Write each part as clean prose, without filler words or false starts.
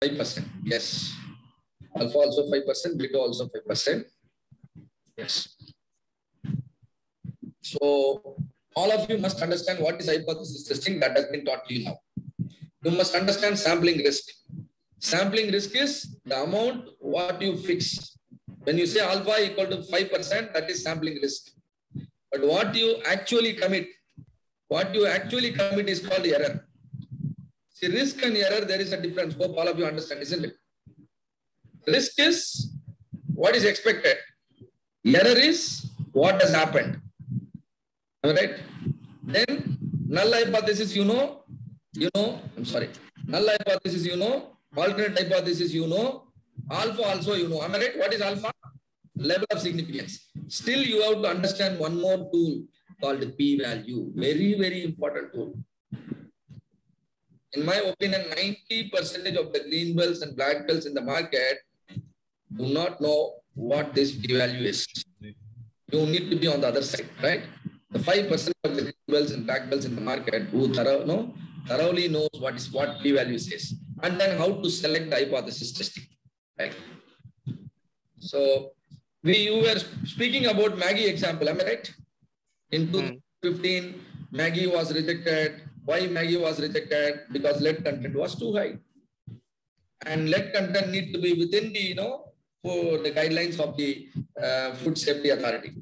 5%. Yes. Alpha also 5%, beta also 5%. Yes. So all of you must understand what is hypothesis testing that has been taught to you now. You must understand sampling risk. Sampling risk is the amount what you fix. When you say alpha equal to 5%, that is sampling risk. But what you actually commit is called error. See, risk and error, there is a difference. Hope all of you understand, isn't it? Risk is what is expected. Error is what has happened. All right? Then null hypothesis, null hypothesis, alternate hypothesis, alpha also, Am I right? What is alpha? Level of significance. Still, you have to understand one more tool called p-value. Very, very important tool. In my opinion, 90% of the green belts and black belts in the market do not know what this p-value is. You need to be on the other side, right? The 5% of the green belts and black belts in the market who thoroughly knows what p-value says, and then how to select the hypothesis testing, right? So you were speaking about Maggie example, am I right? In 2015, Maggie was rejected. Why Maggie was rejected? Because lead content was too high, and lead content need to be within the for the guidelines of the Food Safety Authority.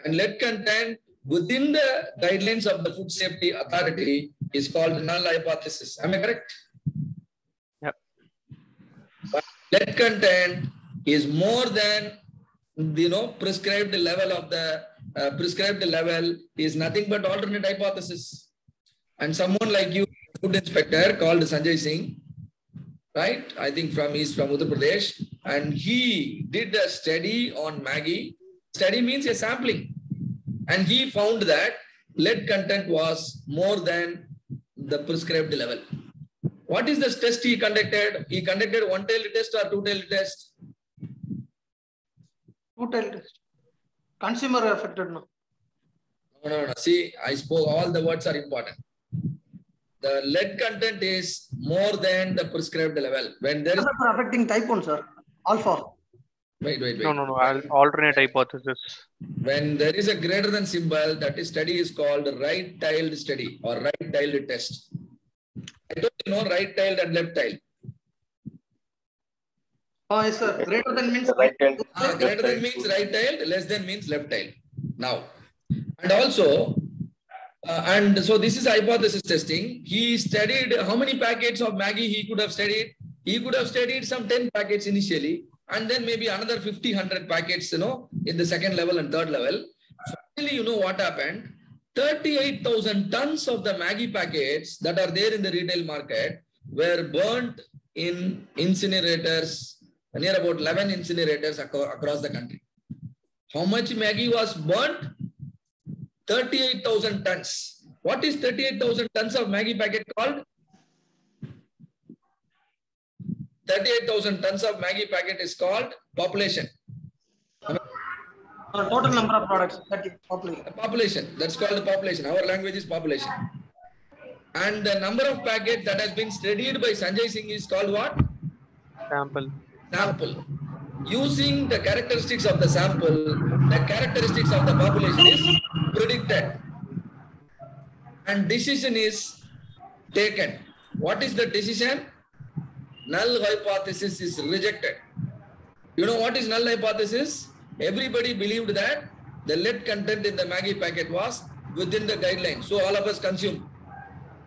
And lead content within the guidelines of the Food Safety Authority is called null hypothesis. Am I correct? Yep. But lead content is more than prescribed level of the prescribed level is nothing but alternate hypothesis. And someone like you, food inspector called Sanjay Singh, right? I think he's from Uttar Pradesh, and he did a study on Maggie. Study means a sampling, and he found that lead content was more than the prescribed level. What is the test he conducted? He conducted one-tailed test or two-tailed test? Two-tailed test. Consumer affected, no? No. See, I spoke, all the words are important. The lead content is more than the prescribed level. When there is affecting type 1, sir. Alpha. Wait. No. Alternate hypothesis. When there is a greater than symbol, that study is called right-tailed study or right-tailed test. I don't right-tailed and left-tailed. Oh, yes, sir. Greater than means right-tailed. Greater than means right-tailed, less than means left-tailed. Now, and also, and so this is hypothesis testing. He studied how many packets of Maggie he could have studied. He could have studied some 10 packets initially, and then maybe another 50, 100 packets, in the second level and third level. Finally, what happened? 38,000 tons of the Maggie packets that are there in the retail market were burnt in incinerators, near about 11 incinerators across the country. How much Maggie was burnt? 38,000 tons. What is 38,000 tons of Maggie packet called? 38,000 tons of Maggie packet is called population. Total number of products. Population. That's called the population. Our language is population. And the number of packets that has been studied by Sanjay Singh is called what? Sample. Sample. Using the characteristics of the sample, the characteristics of the population is predicted. And decision is taken. What is the decision? Null hypothesis is rejected. You know what is null hypothesis? Everybody believed that the lead content in the Maggie packet was within the guidelines. So all of us consume.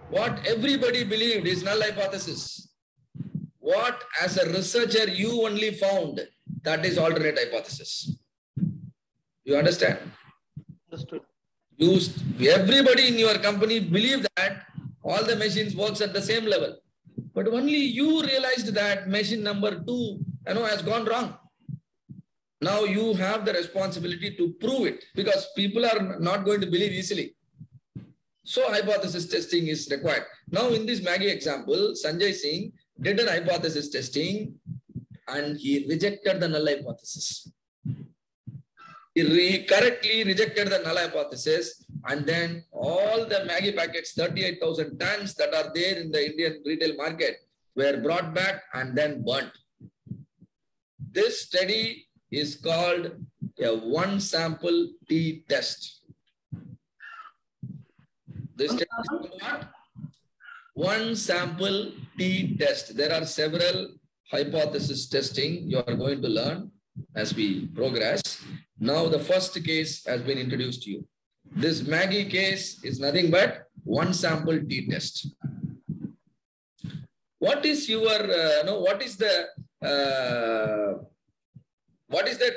What everybody believed is null hypothesis. What as a researcher you only found, that is alternate hypothesis. You understand? Understood. Everybody in your company believed that all the machines works at the same level. But only you realized that machine number 2 has gone wrong. Now you have the responsibility to prove it, because people are not going to believe easily. So hypothesis testing is required. Now in this Maggie example, Sanjay Singh did an hypothesis testing and he rejected the null hypothesis. He correctly rejected the null hypothesis, and then all the Maggie packets, 38,000 tons that are there in the Indian retail market, were brought back and then burnt. This study is called a one sample T test. This study is called what? One sample T test. There are several hypothesis testing you are going to learn as we progress. Now the first case has been introduced to you. This Maggie case is nothing but one sample T test. What is your, what is that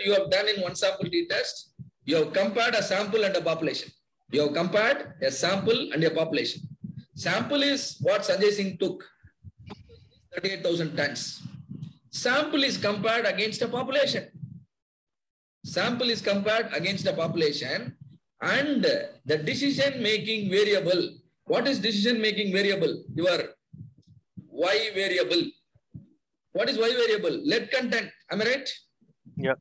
you have done in one sample T test? You have compared a sample and a population. You have compared a sample and a population. Sample is what Sanjay Singh took, 38,000 tons. Sample is compared against a population. Sample is compared against a population, and the decision-making variable. What is decision-making variable? Your Y variable. What is Y variable? Lead content. Am I right? Yeah.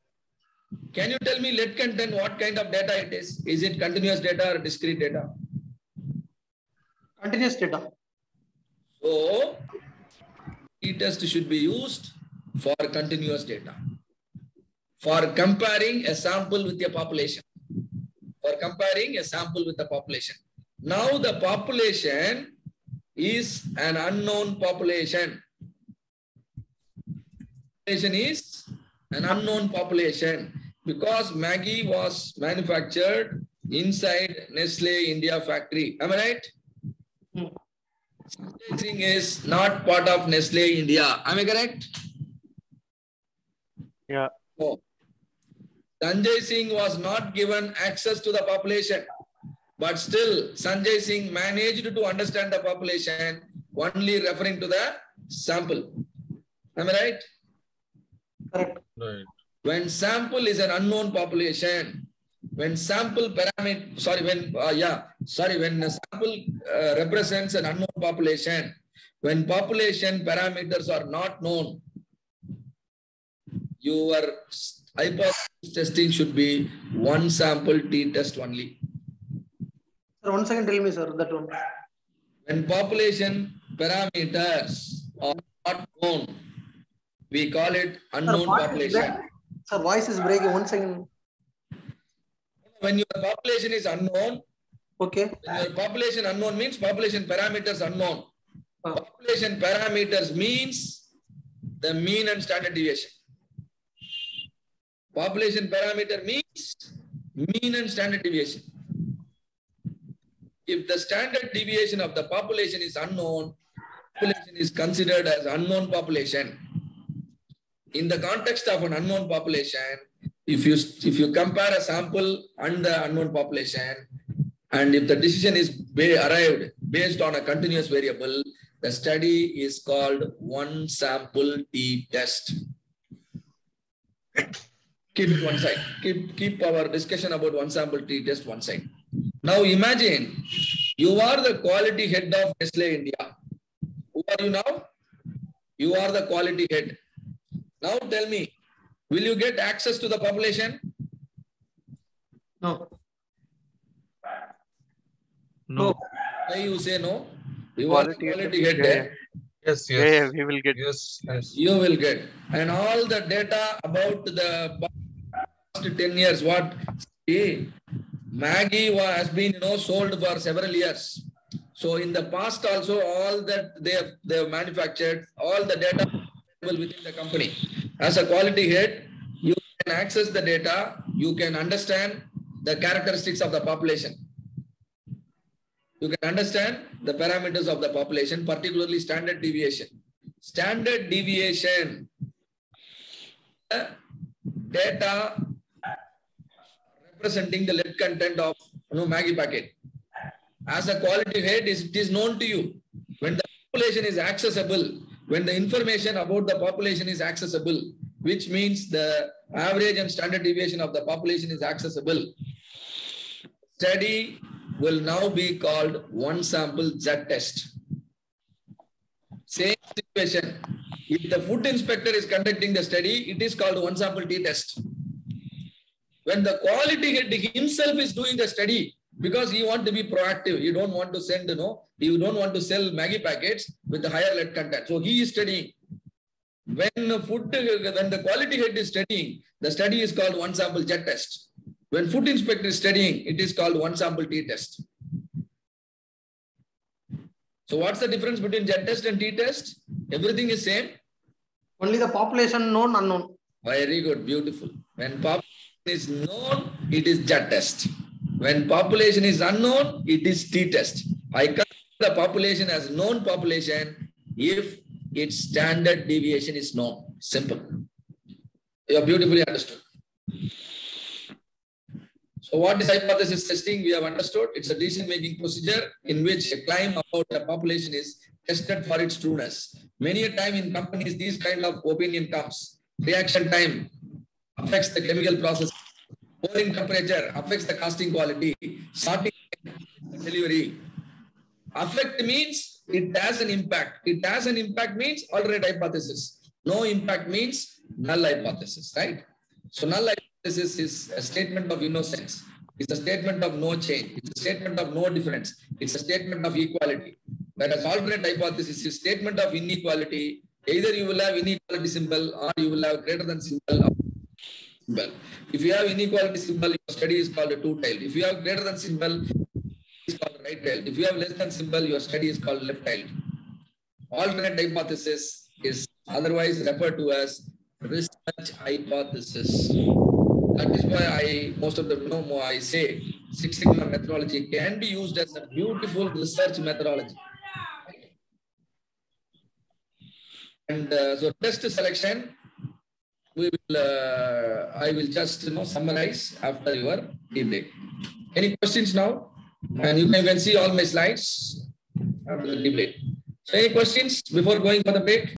Can you tell me lead content, what kind of data it is? Is it continuous data or discrete data? Continuous data. So, t-test should be used for continuous data. For comparing a sample with a population. For comparing a sample with a population. Now the population is an unknown population. Population is an unknown population because Maggie was manufactured inside Nestle India factory. Am I right? Sanjay Singh is not part of Nestle India. Am I correct? Yeah. No. Sanjay Singh was not given access to the population, but still Sanjay Singh managed to understand the population only referring to the sample. Am I right? Correct. Right. When sample is an unknown population, when sample parameter, when a sample represents an unknown population, when population parameters are not known, your hypothesis testing should be one sample t-test only. Sir, 1 second, tell me, sir, that one. When population parameters are not known, we call it unknown population. Sir, voice is breaking. 1 second. When your population is unknown, Okay. when your population unknown means population parameters unknown. Population parameters means the mean and standard deviation. Population parameter means mean and standard deviation. If the standard deviation of the population is unknown, population is considered as unknown population. In the context of an unknown population, if you compare a sample and the unknown population, and if the decision is arrived based on a continuous variable, the study is called one sample t-test. Keep it one side. Keep our discussion about one sample t-test one side. Now imagine you are the quality head of Nestle India. Who are you now? You are the quality head. Now tell me, will you get access to the population? No. No. Why you say no? You are the quality head Yeah, there. Yes. yeah, yeah, we will get. Yes. You will get. And all the data about the past 10 years, what? See, Maggie has been sold for several years. So in the past also, all that they have manufactured, all the data within the company. As a quality head, you can access the data, you can understand the characteristics of the population. You can understand the parameters of the population, particularly standard deviation. Standard deviation, data representing the lead content of Maggie packet. As a quality head, it is known to you. When the population is accessible, when the information about the population is accessible, which means the average and standard deviation of the population is accessible, study will now be called one sample z-test. Same situation. If the food inspector is conducting the study, it is called one sample t-test. When the quality head himself is doing the study, because you want to be proactive. You don't want to send, you don't want to sell Maggie packets with the higher lead content. So he is studying. When the quality head is studying, the study is called one sample jet test. When food inspector is studying, it is called one sample T test. So what's the difference between jet test and T test? Everything is same. Only the population known, unknown. Very good, beautiful. When population is known, it is jet test. When population is unknown, it is T test. I consider the population as known population if its standard deviation is known. Simple. You have beautifully understood. So what is hypothesis testing? We have understood. It's a decision-making procedure in which a claim about a population is tested for its trueness. Many a time in companies, these kind of opinion comes. Reaction time affects the chemical process. Pouring temperature affects the casting quality. Sorting delivery. Affect means it has an impact. It has an impact means alternate hypothesis. No impact means null hypothesis, right? So null hypothesis is a statement of innocence. It's a statement of no change. It's a statement of no difference. It's a statement of equality. Whereas alternate hypothesis is a statement of inequality. Either you will have inequality symbol or you will have greater than symbol. If you have inequality symbol, your study is called a two-tailed. If you have greater than symbol, it's called right-tailed. If you have less than symbol, your study is called left-tailed. Alternate hypothesis is otherwise referred to as research hypothesis. That is why most of them know I say Six Sigma methodology can be used as a beautiful research methodology. And so test selection, we will. I will just summarize after your debrief. Any questions now? And you can see all my slides after the debrief. So any questions before going for the break?